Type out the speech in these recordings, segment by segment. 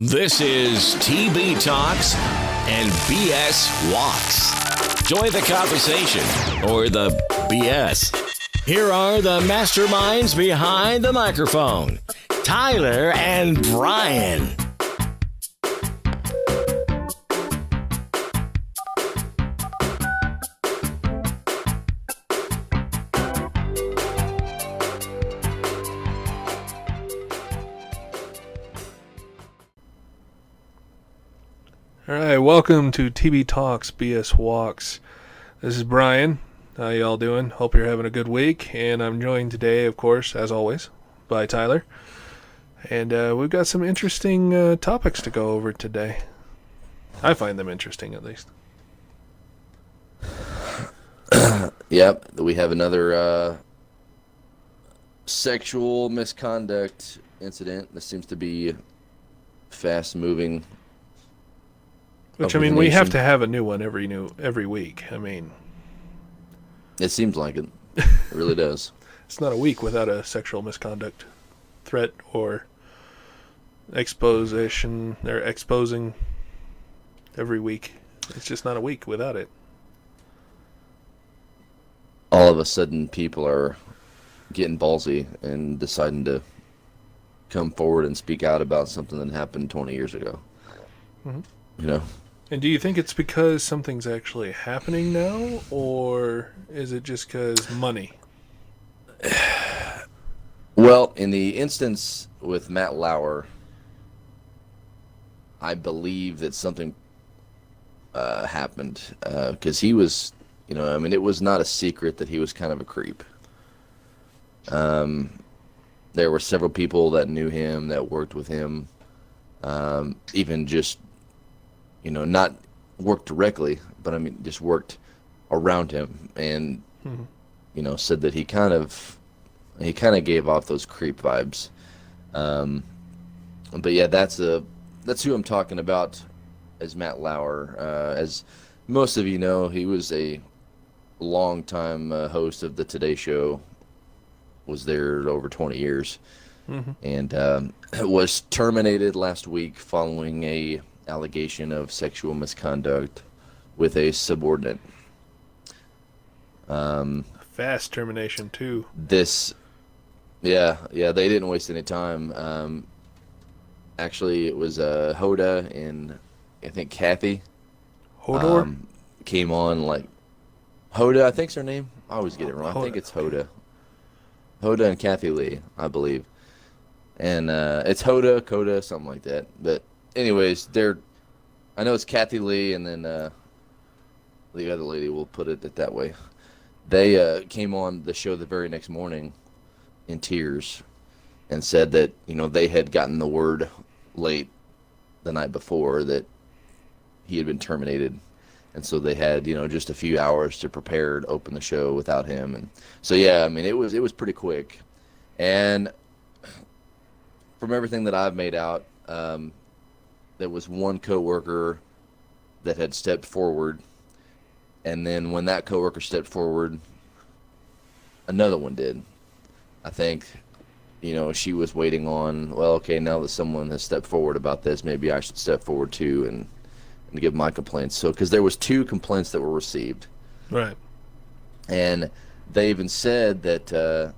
This is TB Talks and BS Walks. Join the conversation or the BS. Here are the masterminds behind the microphone, Tyler and Brian. All right, welcome to TB Talks, BS Walks. This is Brian. How y'all doing? Hope you're having a good week. And I'm joined today, of course, as always, by Tyler. And we've got some interesting topics to go over today. I find them interesting, at least. Yep, we have another sexual misconduct incident that seems to be fast-moving. Which, I mean, we have to have a new one every week. I mean, it seems like it. It really does. It's not a week without a sexual misconduct threat or exposition or exposing every week. It's just not a week without it. All of a sudden, people are getting ballsy and deciding to come forward and speak out about something that happened 20 years ago. Mm-hmm. You know? And do you think it's because something's actually happening now, or is it just because money? Well, in the instance with Matt Lauer, I believe that something happened because he was, it was not a secret that he was kind of a creep. There were several people that knew him, that worked with him, even just not worked directly, but just worked around him, and said that he kind of gave off those creep vibes. But yeah, that's who I'm talking about as Matt Lauer. As most of you know, he was a longtime host of the Today Show. Was there over 20 years, and was terminated last week following a allegation of sexual misconduct with a subordinate. Fast termination too. Yeah, they didn't waste any time. Actually, it was Hoda and I think Kathy. Hodor? Came on like Hoda, I think's her name. I always get it wrong. I think it's Hoda. Hoda and Kathy Lee, I believe. And it's Hoda, Coda, something like that. But anyways, I know it's Kathy Lee, and then the other lady, we'll put it that way. They came on the show the very next morning in tears and said that, they had gotten the word late the night before that he had been terminated. And so they had, just a few hours to prepare to open the show without him. And so, yeah, it was pretty quick. And from everything that I've made out, there was one coworker that had stepped forward, and then when that coworker stepped forward, another one did. I think, she was waiting on, well, okay, now that someone has stepped forward about this, maybe I should step forward too and give my complaints. So, because there was 2 complaints that were received. Right. And they even said that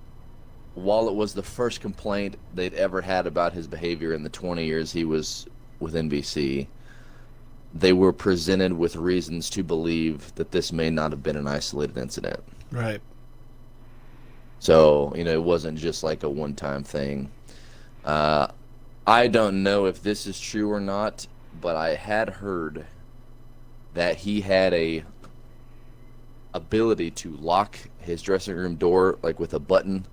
while it was the first complaint they'd ever had about his behavior in the 20 years he was with NBC, they were presented with reasons to believe that this may not have been an isolated incident. Right. So, it wasn't just like a one-time thing. I don't know if this is true or not, but I had heard that he had a ability to lock his dressing room door, like with a button.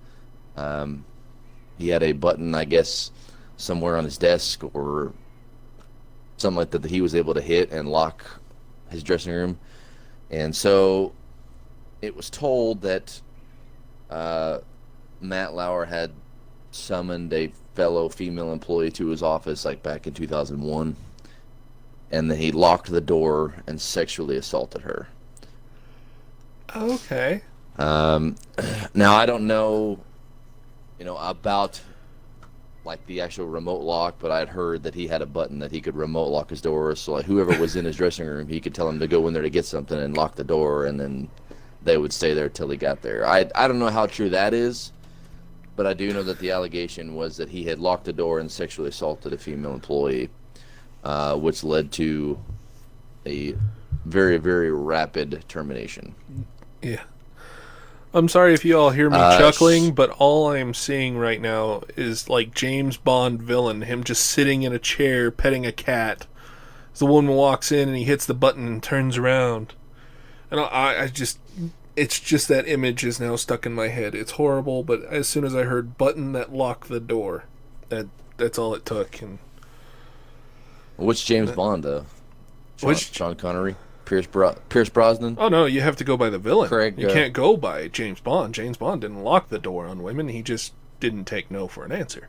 He had a button, I guess, somewhere on his desk or something like that he was able to hit and lock his dressing room. And so it was told that Matt Lauer had summoned a fellow female employee to his office like back in 2001, and then he locked the door and sexually assaulted her. Okay. Now I don't know, about like the actual remote lock, but I'd heard that he had a button that he could remote lock his door. So like whoever was in his dressing room, he could tell him to go in there to get something and lock the door, and then they would stay there till he got there. I don't know how true that is, but I do know that the allegation was that he had locked the door and sexually assaulted a female employee, which led to a very, very rapid termination. Yeah. I'm sorry if you all hear me chuckling, but all I'm seeing right now is like James Bond villain, him just sitting in a chair petting a cat. The woman walks in and he hits the button and turns around. And it's just that image is now stuck in my head. It's horrible, but as soon as I heard button that locked the door, that's all it took. And which James Bond, though? Sean Connery? Pierce Brosnan? Oh, no, you have to go by the villain. Craig, you can't go by James Bond. James Bond didn't lock the door on women. He just didn't take no for an answer.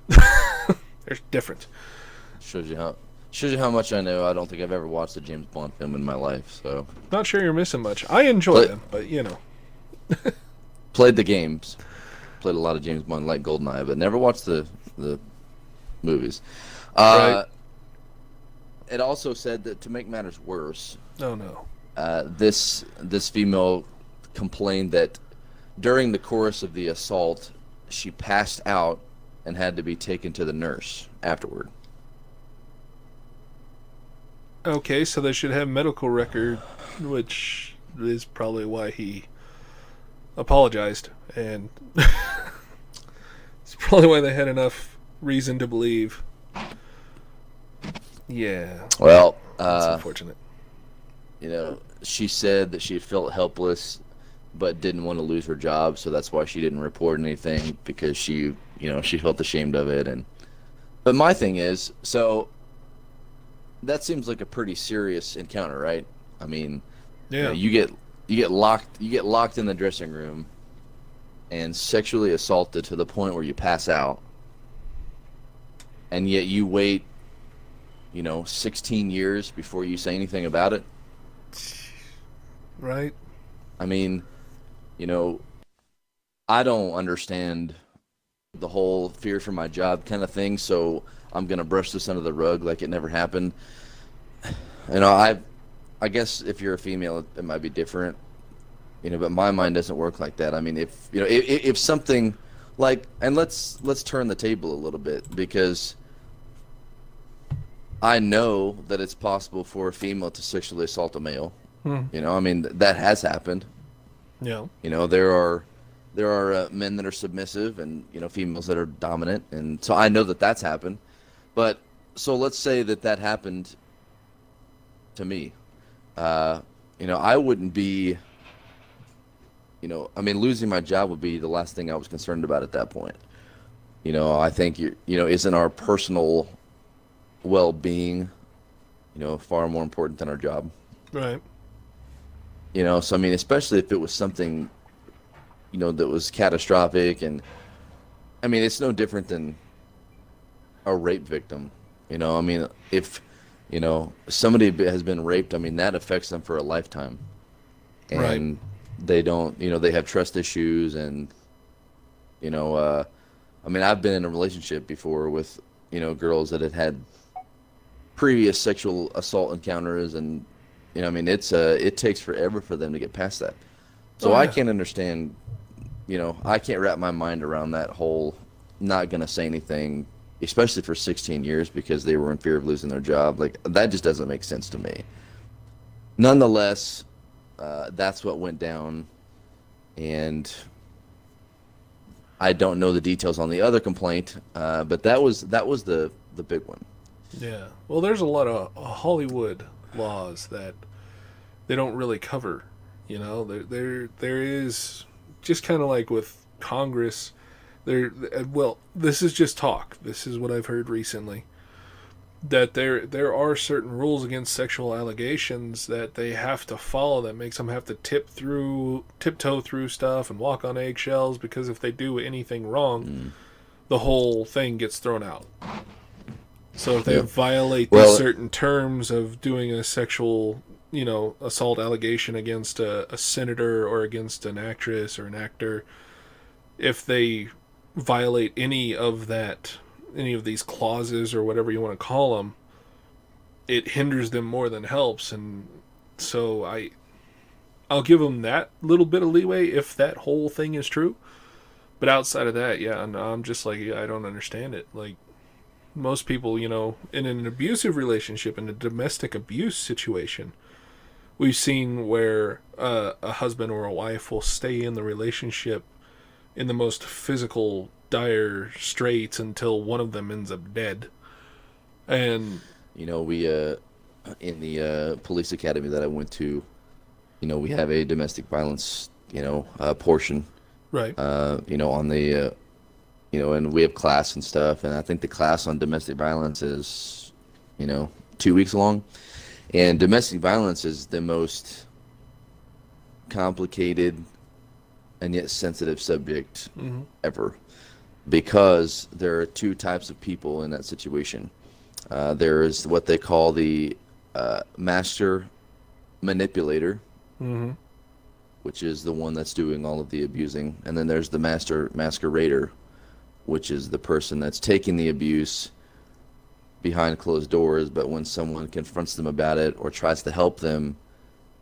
There's difference. Shows you how much I know. I don't think I've ever watched a James Bond film in my life, so... Not sure you're missing much. I enjoy them, but, you know. Played the games. Played a lot of James Bond, like GoldenEye, but never watched the movies. Right. It also said that to make matters worse... Oh, no. This female complained that during the course of the assault, she passed out and had to be taken to the nurse afterward. Okay, so they should have medical record, which is probably why he apologized, and it's probably why they had enough reason to believe. Yeah. Well, that's unfortunate. You know, she said that she felt helpless, but didn't want to lose her job, so that's why she didn't report anything, because she felt ashamed of it. But my thing is, so that seems like a pretty serious encounter, right? I mean, yeah, you get locked in the dressing room and sexually assaulted to the point where you pass out, and yet you wait 16 years before you say anything about it. Right. I mean, I don't understand the whole fear for my job kind of thing, so I'm going to brush this under the rug like it never happened. I guess if you're a female, it might be different, but my mind doesn't work like that. I mean, if something like, and let's turn the table a little bit, because I know that it's possible for a female to sexually assault a male. I mean, that has happened. Yeah. There are men that are submissive and, females that are dominant. And so I know that that's happened. But so let's say that happened to me. I wouldn't be, losing my job would be the last thing I was concerned about at that point. I think, isn't our personal well-being, far more important than our job. Right. So I mean, especially if it was something, that was catastrophic, and I mean, it's no different than a rape victim. I mean, if, somebody has been raped, I mean, that affects them for a lifetime. And right. They don't, they have trust issues, and, I mean, I've been in a relationship before with, girls that had previous sexual assault encounters, and, I mean, it takes forever for them to get past that. So I can't understand, I can't wrap my mind around that whole not going to say anything, especially for 16 years because they were in fear of losing their job. Like, that just doesn't make sense to me. Nonetheless, that's what went down, and I don't know the details on the other complaint, but that was the big one. Yeah. Well, there's a lot of Hollywood laws that they don't really cover. There is, just kind of like with Congress, this is just talk. This is what I've heard recently, that there are certain rules against sexual allegations that they have to follow that makes them have to tiptoe through stuff and walk on eggshells, because if they do anything wrong, the whole thing gets thrown out. So if they violate the certain terms of doing a sexual, assault allegation against a senator or against an actress or an actor, if they violate any of these clauses or whatever you want to call them, it hinders them more than helps. And so I'll give them that little bit of leeway if that whole thing is true. But outside of that, yeah, I'm just like, yeah, I don't understand it. Like, most people, in an abusive relationship, in a domestic abuse situation, we've seen where a husband or a wife will stay in the relationship in the most physical, dire straits until one of them ends up dead. And we in the police academy that I went to, we have a domestic violence, portion. Right. On the, and we have class and stuff. And I think the class on domestic violence is, 2 weeks long. And domestic violence is the most complicated and yet sensitive subject ever, because there are two types of people in that situation. There is what they call the master manipulator, which is the one that's doing all of the abusing. And then there's the master masquerader, which is the person that's taking the abuse behind closed doors, but when someone confronts them about it or tries to help them,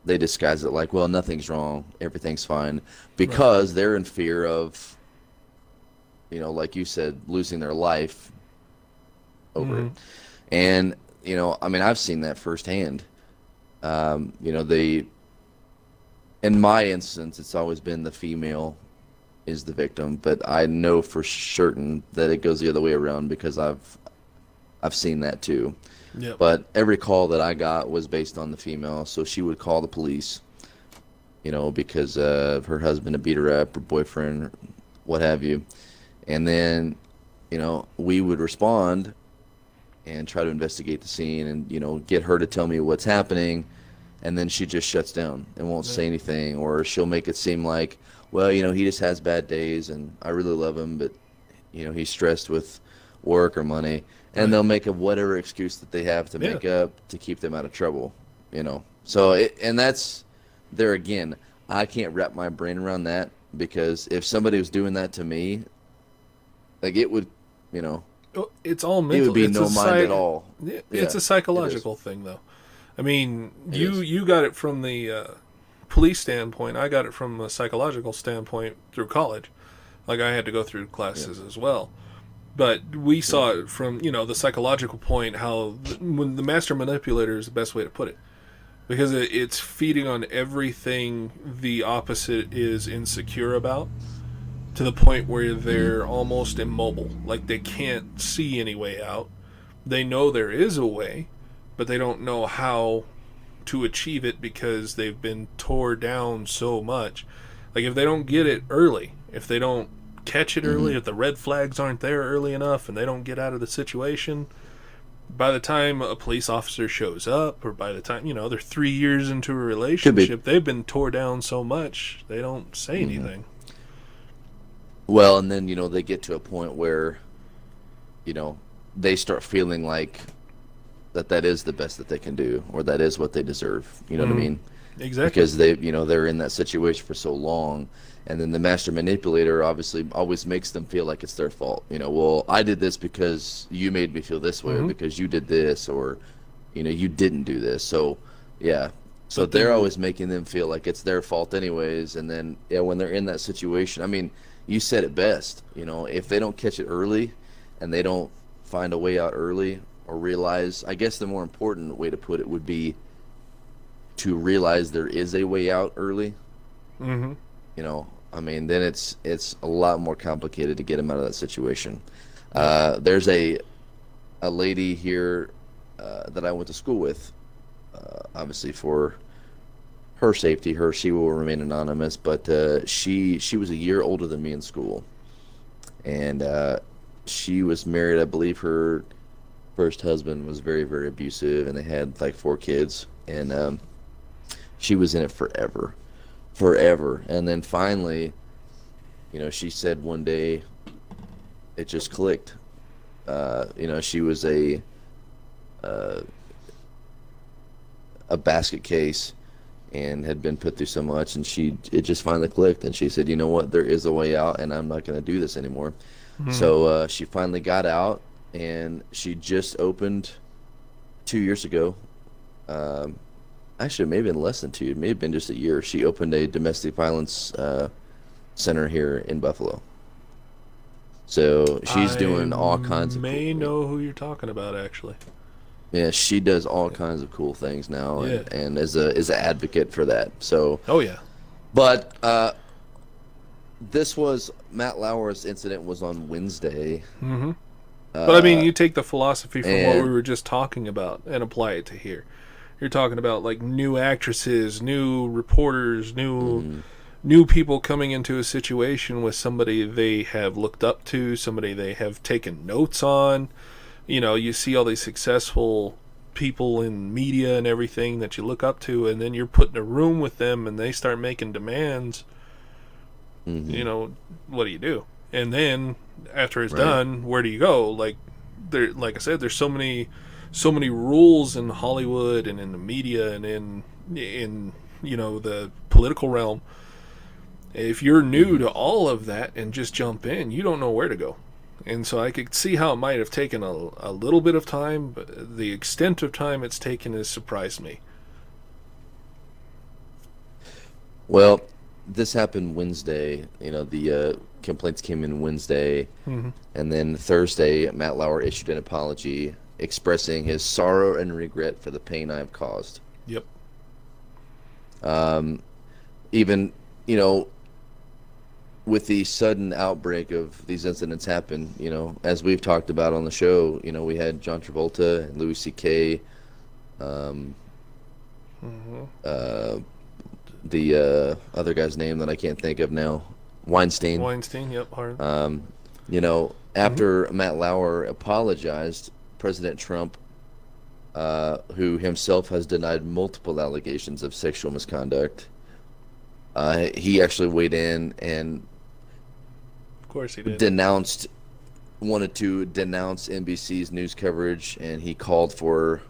they disguise it like, well, nothing's wrong, everything's fine, because they're in fear of, like you said, losing their life over it. And, I've seen that firsthand. In my instance, it's always been the female is the victim, but I know for certain that it goes the other way around, because I've seen that too. Yep. But every call that I got was based on the female, so she would call the police, because her husband had beat her up, or boyfriend, what have you. And then, we would respond and try to investigate the scene and, get her to tell me what's happening. And then she just shuts down and won't say anything, or she'll make it seem like, well, he just has bad days and I really love him, but, he's stressed with work or money. And they'll make whatever excuse that they have to make up to keep them out of trouble, So, and that's, there again, I can't wrap my brain around that, because if somebody was doing that to me, like, it would, it's all mental. It would be no mind at all. It's a psychological thing, though. I mean, you got it from the police standpoint. I got it from a psychological standpoint through college. Like, I had to go through classes as well. But we saw it from, the psychological point, how when the master manipulator is the best way to put it. Because it's feeding on everything the opposite is insecure about, to the point where they're almost immobile. Like, they can't see any way out. They know there is a way, but they don't know how to achieve it because they've been tore down so much. Like, if they don't get it early, if they don't catch it early, if the red flags aren't there early enough and they don't get out of the situation, by the time a police officer shows up, or by the time, they're 3 years into a relationship, they've been tore down so much they don't say anything. Well, and then, they get to a point where, they start feeling like that is the best that they can do, or that is what they deserve. You know what I mean? Exactly. Because they're in that situation for so long. And then the master manipulator obviously always makes them feel like it's their fault. Well, I did this because you made me feel this way, or because you did this, or, you didn't do this. So, yeah. So they're always making them feel like it's their fault anyways. And then, when they're in that situation, I mean, you said it best. If they don't catch it early and they don't find a way out early, or realize, I guess the more important way to put it would be to realize there is a way out early. Then it's a lot more complicated to get them out of that situation. There's a lady here that I went to school with, obviously for her safety, she will remain anonymous, but she was a year older than me in school, and she was married. I believe her first husband was very, very abusive, and they had like 4 kids, and she was in it forever. And then finally, she said one day it just clicked. She was a basket case and had been put through so much, and it just finally clicked, and she said, you know what, there is a way out, and I'm not going to do this anymore. So she finally got out, and she just opened 2 years ago. Actually, maybe in less than two. It may have been just a year. She opened a domestic violence center here in Buffalo. So she's doing all kinds of. May know who you're talking about, actually. Yeah, she does all kinds of cool things now, Yeah. and is an advocate for that. So. Oh yeah. But this was Matt Lauer's incident was on Wednesday. Mm-hmm. But I mean, you take the philosophy from what we were just talking about and apply it to here. You're talking about like new actresses, new reporters, new people coming into a situation with somebody they have looked up to, somebody they have taken notes on. You know, you see all these successful people in media and everything that you look up to, and then you're put in a room with them and they start making demands. You know, what do you do? And then after it's done, where do you go? Like I said, there's so many rules in Hollywood and in the media and in you know, the political realm. If you're new to all of that and just jump in, you don't know where to go. And so I could see how it might have taken a little bit of time, but the extent of time it's taken has surprised me. Well, this happened Wednesday. You know, the complaints came in Wednesday, and then Thursday, Matt Lauer issued an apology expressing his sorrow and regret for the pain I have caused. Yep. Even, you know, with the sudden outbreak of these incidents happen, you know, as we've talked about on the show, you know, we had John Travolta and Louis C.K., the other guy's name that I can't think of now, Weinstein, yep. Hard. You know, after Matt Lauer apologized, President Trump, who himself has denied multiple allegations of sexual misconduct, he actually weighed in and Of course he did. wanted to denounce NBC's news coverage, and he called for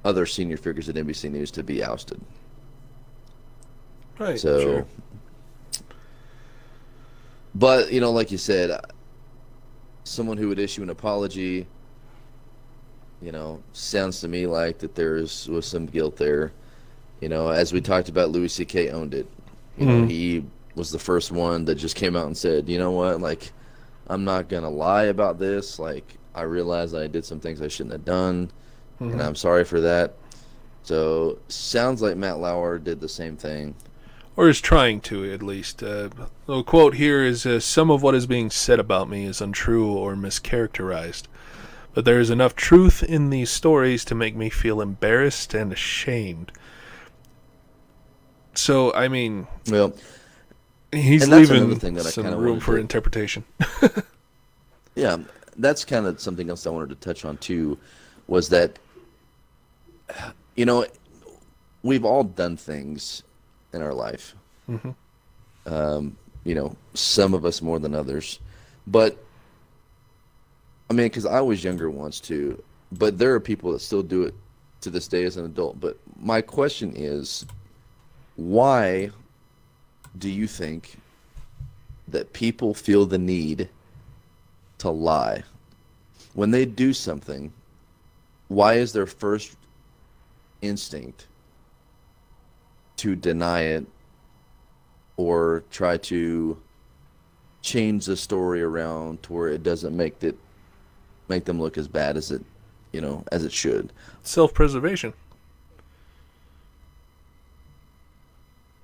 other senior figures at NBC News to be ousted. Right, So, sure. But, you know, like you said, someone who would issue an apology, you know, sounds to me like that was some guilt there. You know, as we talked about, Louis C.K. owned it. You know, he was the first one that just came out and said, you know what, like, I'm not going to lie about this. Like, I realize I did some things I shouldn't have done, and I'm sorry for that. So, sounds like Matt Lauer did the same thing. Or is trying to, at least. The quote here is, some of what is being said about me is untrue or mischaracterized. But there is enough truth in these stories to make me feel embarrassed and ashamed. So, I mean, Well, he's and that's another leaving thing that I some kinda room wanted for to- interpretation. yeah, that's kind of something else I wanted to touch on, too, was that, you know, we've all done things in our life. You know, some of us more than others. But, I mean, because I was younger once, too. But there are people that still do it to this day as an adult. But my question is, why do you think that people feel the need to lie? When they do something, why is their first instinct to deny it or try to change the story around to where it doesn't make them look as bad as it, you know, as it should? Self-preservation.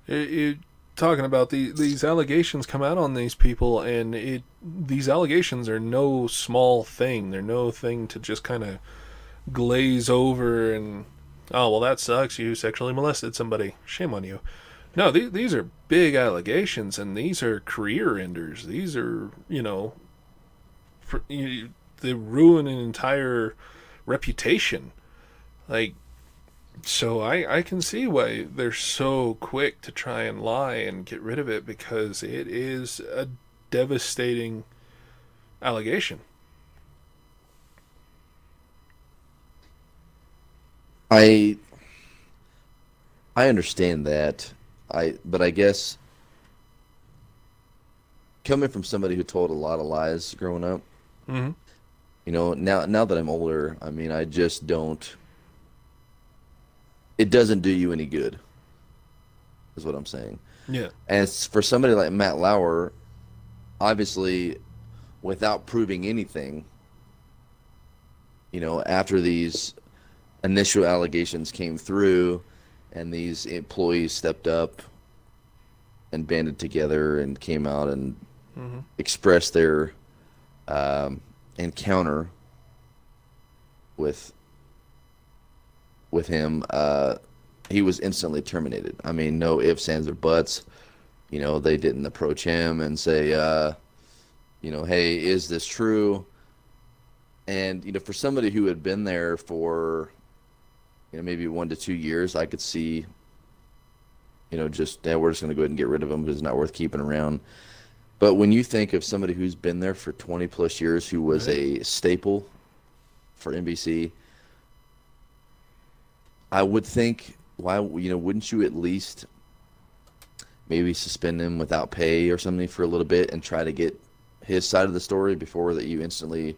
You're talking about these allegations come out on these people, and these allegations are no small thing. They're no thing to just kind of glaze over and, oh, well, that sucks. You sexually molested somebody. Shame on you. No, these are big allegations, and these are career enders. These are, you know, they ruin an entire reputation. Like, so I can see why they're so quick to try and lie and get rid of it, because it is a devastating allegation. I understand that. But I guess coming from somebody who told a lot of lies growing up, Mm-hmm. now that I'm older, I mean, I just don't. It doesn't do you any good, is what I'm saying. Yeah. And it's for somebody like Matt Lauer, obviously, without proving anything, after these initial allegations came through and these employees stepped up and banded together and came out and expressed their encounter with him, he was instantly terminated. I mean, no ifs, ands, or buts. They didn't approach him and say, hey, is this true? And, for somebody who had been there for, maybe 1 to 2 years, I could see, we're just going to go ahead and get rid of him because it's not worth keeping around. But when you think of somebody who's been there for 20 plus years, who was a staple for NBC, I would think, why, wouldn't you at least maybe suspend him without pay or something for a little bit and try to get his side of the story before that you instantly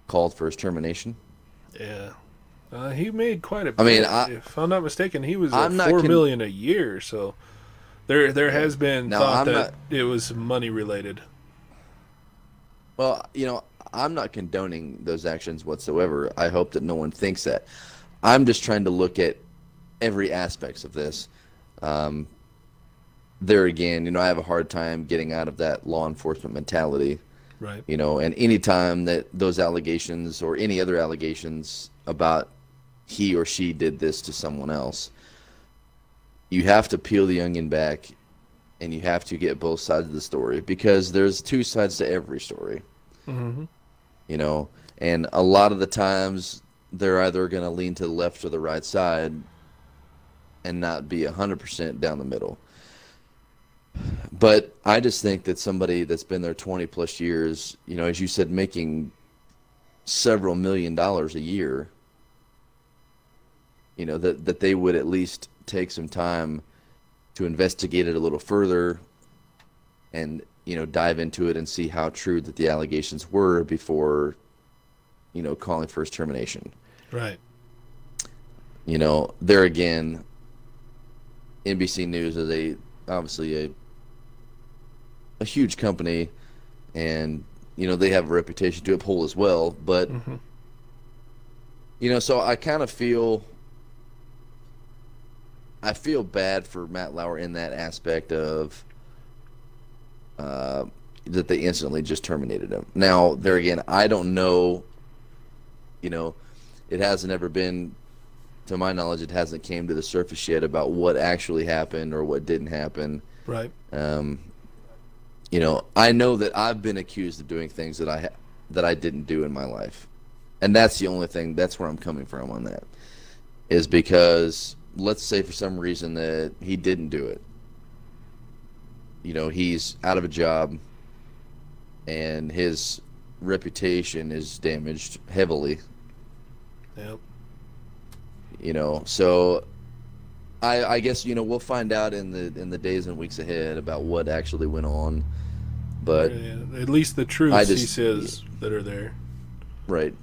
called for his termination? Yeah. He made quite a bit. I mean, if I'm not mistaken, he was I'm at not $4 million a year, so there has been Now, thought that it was money related. Well, I'm not condoning those actions whatsoever. I hope that no one thinks that. I'm just trying to look at every aspect of this. There again, I have a hard time getting out of that law enforcement mentality. Right. And any time that those allegations or any other allegations about he or she did this to someone else, you have to peel the onion back and you have to get both sides of the story, because there's two sides to every story. Mm-hmm. And a lot of the times they're either going to lean to the left or the right side and not be 100% down the middle. But I just think that somebody that's been there 20 plus years, as you said, making several $1 million a year, that they would at least take some time to investigate it a little further and, dive into it and see how true that the allegations were before, calling for his termination. Right. There again, NBC News is obviously a huge company, and they have a reputation to uphold as well. But so I kind of feel bad for Matt Lauer in that aspect of that they instantly just terminated him. Now, there again, I don't know. It hasn't ever been, to my knowledge, it hasn't came to the surface yet about what actually happened or what didn't happen. Right. I know that I've been accused of doing things that I didn't do in my life, and that's the only thing. That's where I'm coming from on that, is because let's say for some reason that he didn't do it. He's out of a job, and his reputation is damaged heavily. Yep. So I guess we'll find out in the days and weeks ahead about what actually went on. But at least the truths he says that are there. Right.